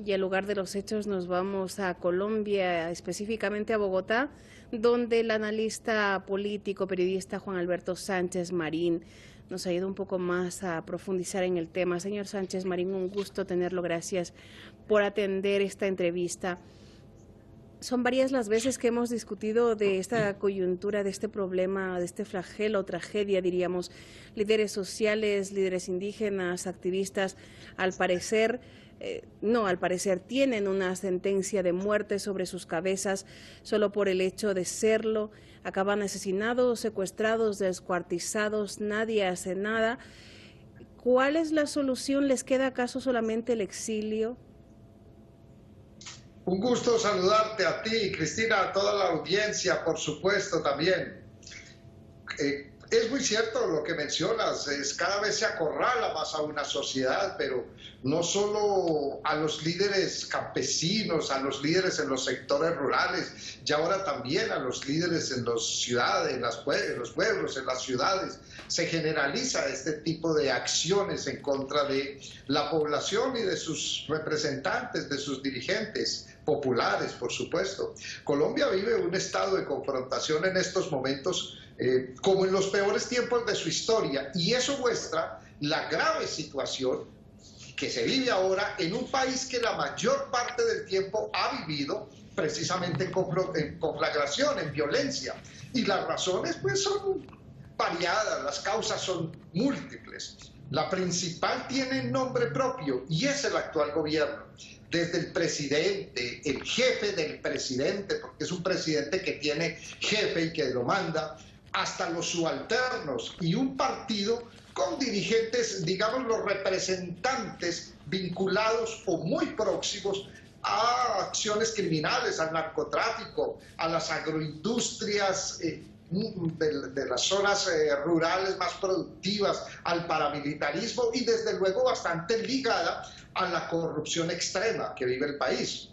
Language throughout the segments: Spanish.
Y al lugar de los hechos nos vamos a Colombia, específicamente a Bogotá, donde el analista político, periodista Juan Alberto Sánchez Marín nos ha ido un poco más a profundizar en el tema. Señor Sánchez Marín, un gusto tenerlo. Gracias por atender esta entrevista. Son varias las veces que hemos discutido de esta coyuntura, de este problema, de este flagelo, tragedia, diríamos. Líderes sociales, líderes indígenas, activistas, al parecer tienen una sentencia de muerte sobre sus cabezas solo por el hecho de serlo. Acaban asesinados, secuestrados, descuartizados, nadie hace nada. ¿Cuál es la solución? ¿Les queda acaso solamente el exilio? Un gusto saludarte a ti, Cristina, a toda la audiencia, por supuesto, también. Es muy cierto lo que mencionas, cada vez se acorrala más a una sociedad, pero no solo a los líderes campesinos, a los líderes en los sectores rurales, y ahora también a los líderes en las ciudades, en los pueblos, en las ciudades. Se generaliza este tipo de acciones en contra de la población y de sus representantes, de sus dirigentes populares, por supuesto. Colombia vive un estado de confrontación en estos momentos como en los peores tiempos de su historia, y eso muestra la grave situación que se vive ahora en un país que la mayor parte del tiempo ha vivido precisamente en conflagración, en violencia, y las razones pues son variadas, las causas son múltiples. La principal tiene nombre propio y es el actual gobierno. Desde el presidente, el jefe del presidente, porque es un presidente que tiene jefe y que lo manda, hasta los subalternos y un partido con dirigentes, digamos, los representantes vinculados o muy próximos a acciones criminales, al narcotráfico, a las agroindustrias de las zonas rurales más productivas, al paramilitarismo y desde luego bastante ligada a la corrupción extrema que vive el país.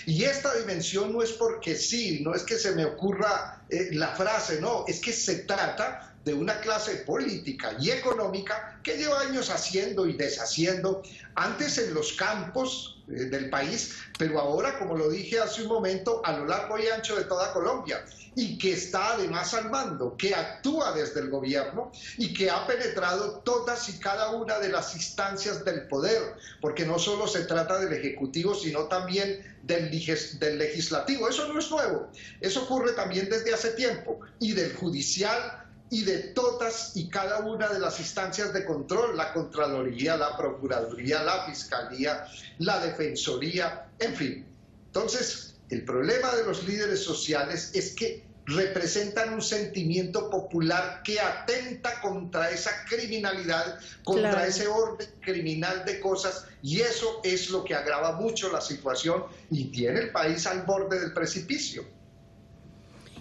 Y esta dimensión no es porque sí, no es que se me ocurra la frase, no, es que se trata de una clase política y económica que lleva años haciendo y deshaciendo, antes en los campos del país, pero ahora, como lo dije hace un momento, a lo largo y ancho de toda Colombia, y que está además al mando, que actúa desde el gobierno y que ha penetrado todas y cada una de las instancias del poder, porque no solo se trata del Ejecutivo, sino también del Legislativo. Eso no es nuevo, eso ocurre también desde hace tiempo, y del Judicial, y de todas y cada una de las instancias de control, la Contraloría, la Procuraduría, la Fiscalía, la Defensoría, en fin. Entonces, el problema de los líderes sociales es que representan un sentimiento popular que atenta contra esa criminalidad, contra Claro. ese orden criminal de cosas, y eso es lo que agrava mucho la situación y tiene el país al borde del precipicio.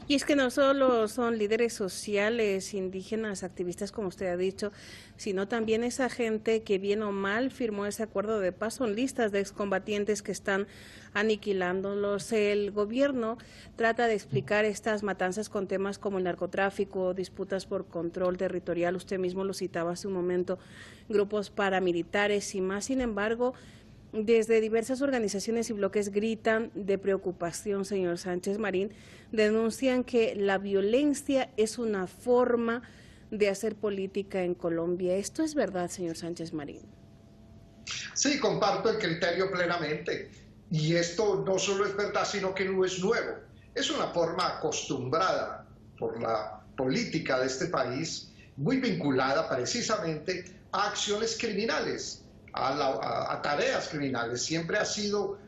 Y es que no solo son líderes sociales, indígenas, activistas, como usted ha dicho, sino también esa gente que bien o mal firmó ese acuerdo de paz, son listas de excombatientes que están aniquilándolos. El gobierno trata de explicar estas matanzas con temas como el narcotráfico, disputas por control territorial, usted mismo lo citaba hace un momento, grupos paramilitares y más. Sin embargo, desde diversas organizaciones y bloques gritan de preocupación, señor Sánchez Marín, denuncian que la violencia es una forma de hacer política en Colombia. ¿Esto es verdad, señor Sánchez Marín? Sí, comparto el criterio plenamente. Y esto no solo es verdad, sino que no es nuevo. Es una forma acostumbrada por la política de este país, muy vinculada precisamente a acciones criminales, a tareas criminales. Siempre ha sido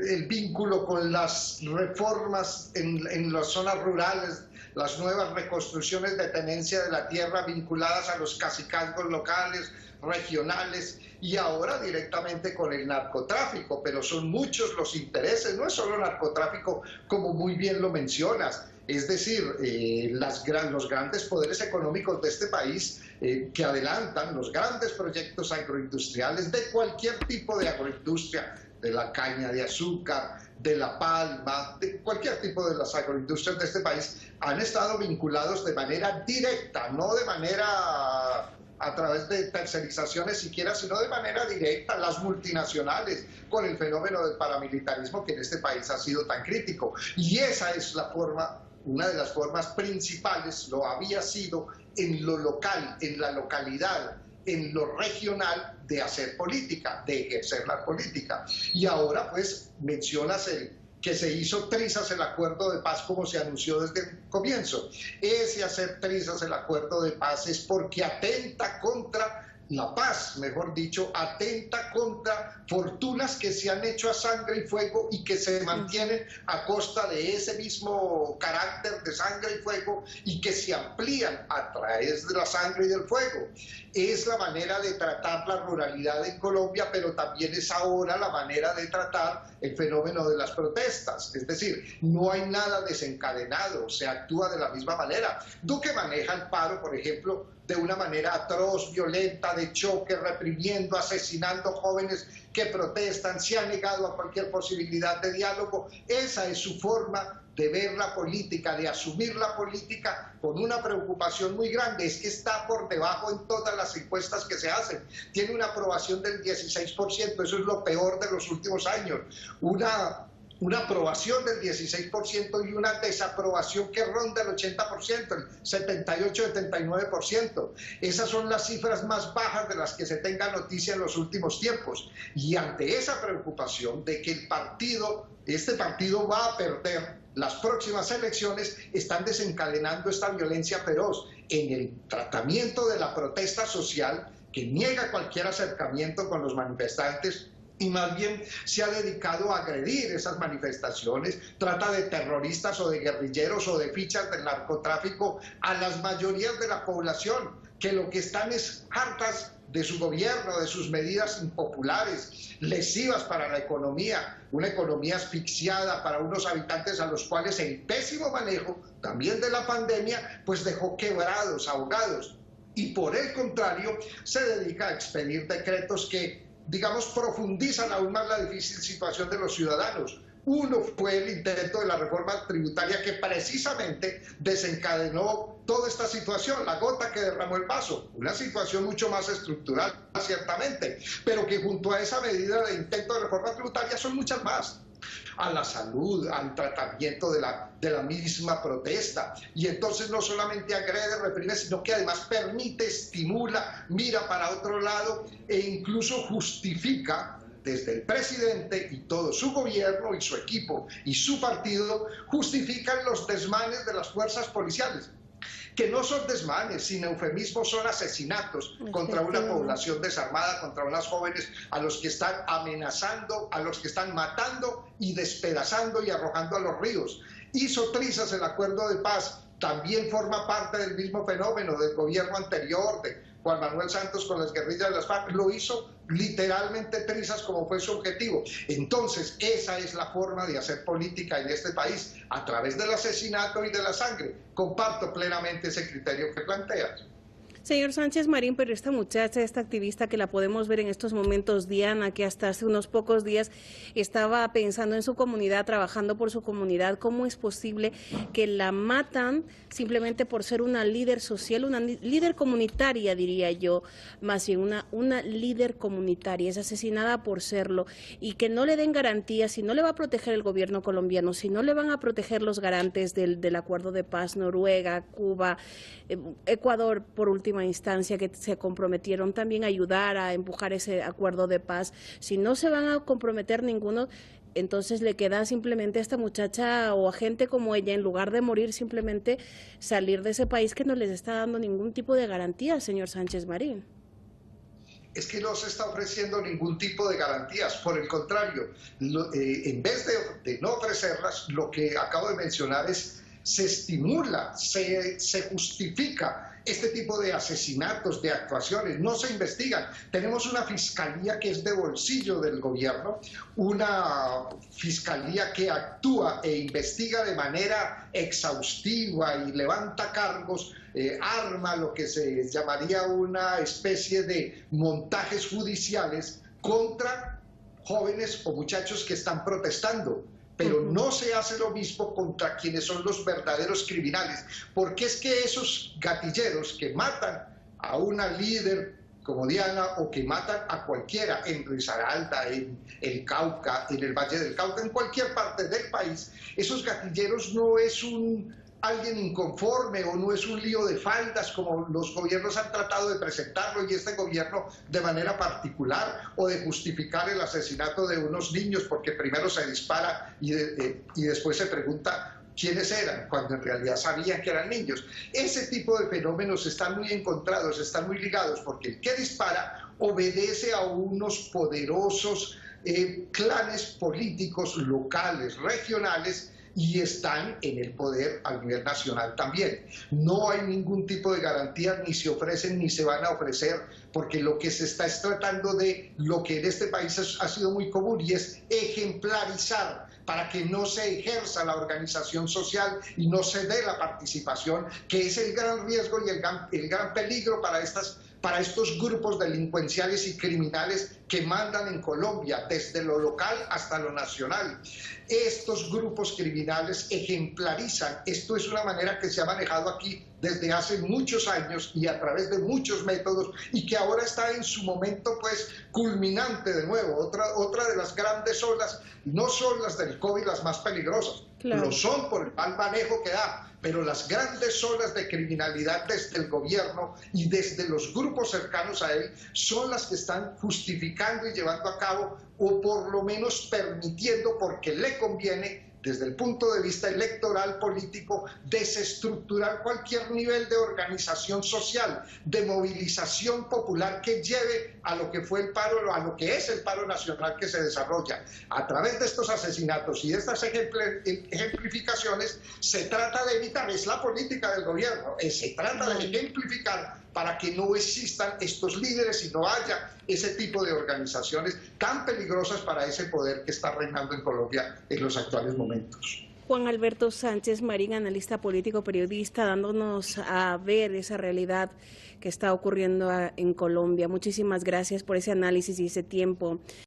el vínculo con las reformas en las zonas rurales, las nuevas reconstrucciones de tenencia de la tierra vinculadas a los cacicazgos locales, regionales, y ahora directamente con el narcotráfico, pero son muchos los intereses, no es solo narcotráfico como muy bien lo mencionas, es decir, los grandes poderes económicos de este país que adelantan los grandes proyectos agroindustriales de cualquier tipo de agroindustria, de la caña de azúcar, de la palma, de cualquier tipo de las agroindustrias de este país, han estado vinculados de manera directa, no de manera a través de tercerizaciones siquiera, sino de manera directa, las multinacionales, con el fenómeno del paramilitarismo que en este país ha sido tan crítico. Y esa es la forma, una de las formas principales, lo había sido en lo local, en la localidad, en lo regional, de hacer política, de ejercer la política. Y ahora pues mencionas que se hizo trizas el acuerdo de paz como se anunció desde el comienzo. Ese hacer trizas el acuerdo de paz es porque atenta contra la paz, mejor dicho, atenta contra fortunas que se han hecho a sangre y fuego y que se mantienen a costa de ese mismo carácter de sangre y fuego y que se amplían a través de la sangre y del fuego. Es la manera de tratar la ruralidad en Colombia, pero también es ahora la manera de tratar el fenómeno de las protestas. Es decir, no hay nada desencadenado, se actúa de la misma manera. Duque maneja el paro, por ejemplo, de una manera atroz, violenta, de choque, reprimiendo, asesinando jóvenes que protestan, se ha negado a cualquier posibilidad de diálogo. Esa es su forma de ver la política, de asumir la política con una preocupación muy grande. Es que está por debajo en todas las encuestas que se hacen. Tiene una aprobación del 16%, eso es lo peor de los últimos años. Una aprobación del 16% y una desaprobación que ronda el 80%, el 78-79%. Esas son las cifras más bajas de las que se tenga noticia en los últimos tiempos. Y ante esa preocupación de que este partido va a perder las próximas elecciones, están desencadenando esta violencia feroz en el tratamiento de la protesta social, que niega cualquier acercamiento con los manifestantes, y más bien se ha dedicado a agredir esas manifestaciones, trata de terroristas o de guerrilleros o de fichas del narcotráfico a las mayorías de la población, que lo que están es hartas de su gobierno, de sus medidas impopulares, lesivas para la economía, una economía asfixiada para unos habitantes a los cuales el pésimo manejo también de la pandemia pues dejó quebrados, ahogados, y por el contrario se dedica a expedir decretos que, digamos, profundizan aún más la difícil situación de los ciudadanos. Uno fue el intento de la reforma tributaria que precisamente desencadenó toda esta situación, la gota que derramó el vaso, una situación mucho más estructural, ciertamente, pero que junto a esa medida de intento de reforma tributaria son muchas más. A la salud, al tratamiento de la misma protesta. Y entonces no solamente agrede, reprime, sino que además permite, estimula, mira para otro lado e incluso justifica, desde el presidente y todo su gobierno y su equipo y su partido, justifican los desmanes de las fuerzas policiales, que no son desmanes, sino eufemismos, son asesinatos contra una población desarmada, contra unas jóvenes a los que están amenazando, a los que están matando y despedazando y arrojando a los ríos. Hizo trizas el acuerdo de paz, también forma parte del mismo fenómeno del gobierno anterior, de Juan Manuel Santos con las guerrillas de las FARC, lo hizo literalmente trizas como fue su objetivo. Entonces, esa es la forma de hacer política en este país, a través del asesinato y de la sangre. Comparto plenamente ese criterio que planteas. Señor Sánchez Marín, pero esta muchacha, esta activista que la podemos ver en estos momentos, Diana, que hasta hace unos pocos días estaba pensando en su comunidad, trabajando por su comunidad, ¿cómo es posible que la matan simplemente por ser una líder social, una líder comunitaria, diría yo, más bien una líder comunitaria, es asesinada por serlo, y que no le den garantías, si no le va a proteger el gobierno colombiano, si no le van a proteger los garantes del acuerdo de paz, Noruega, Cuba, Ecuador, por última instancia, que se comprometieron también a ayudar a empujar ese acuerdo de paz, si no se van a comprometer ninguno, entonces le queda simplemente a esta muchacha o a gente como ella, en lugar de morir, simplemente salir de ese país que no les está dando ningún tipo de garantía, señor Sánchez Marín. Es que no se está ofreciendo ningún tipo de garantías, por el contrario, en vez de no ofrecerlas, lo que acabo de mencionar es se estimula, se justifica este tipo de asesinatos, de actuaciones, no se investigan. Tenemos una fiscalía que es de bolsillo del gobierno, una fiscalía que actúa e investiga de manera exhaustiva y levanta cargos, arma lo que se llamaría una especie de montajes judiciales contra jóvenes o muchachos que están protestando. Pero no se hace lo mismo contra quienes son los verdaderos criminales, porque es que esos gatilleros que matan a una líder como Diana, o que matan a cualquiera en Risaralda, en el Cauca, en el Valle del Cauca, en cualquier parte del país, esos gatilleros no es alguien inconforme o no es un lío de faldas como los gobiernos han tratado de presentarlo, y este gobierno de manera particular, o de justificar el asesinato de unos niños porque primero se dispara y después se pregunta quiénes eran, cuando en realidad sabían que eran niños. Ese tipo de fenómenos están muy encontrados, están muy ligados, porque el que dispara obedece a unos poderosos clanes políticos locales, regionales, y están en el poder a nivel nacional también. No hay ningún tipo de garantía, ni se ofrecen ni se van a ofrecer, porque lo que se está es tratando de lo que en este país ha sido muy común, y es ejemplarizar para que no se ejerza la organización social y no se dé la participación, que es el gran riesgo y el gran peligro para estos grupos delincuenciales y criminales que mandan en Colombia, desde lo local hasta lo nacional. Estos grupos criminales ejemplarizan, esto es una manera que se ha manejado aquí desde hace muchos años y a través de muchos métodos, y que ahora está en su momento pues culminante de nuevo. Otra de las grandes olas, no son las del COVID las más peligrosas, claro, lo son por el mal manejo que da, pero las grandes olas de criminalidad desde el gobierno y desde los grupos cercanos a él son las que están justificando y llevando a cabo, o por lo menos permitiendo, porque le conviene desde el punto de vista electoral político, desestructurar cualquier nivel de organización social, de movilización popular que lleve a lo que fue el paro, a lo que es el paro nacional que se desarrolla. A través de estos asesinatos y de estas ejemplificaciones se trata de evitar, es la política del gobierno, se trata de ejemplificar para que no existan estos líderes y no haya ese tipo de organizaciones tan peligrosas para ese poder que está reinando en Colombia en los actuales momentos. Juan Alberto Sánchez Marín, analista político, periodista, dándonos a ver esa realidad que está ocurriendo en Colombia. Muchísimas gracias por ese análisis y ese tiempo.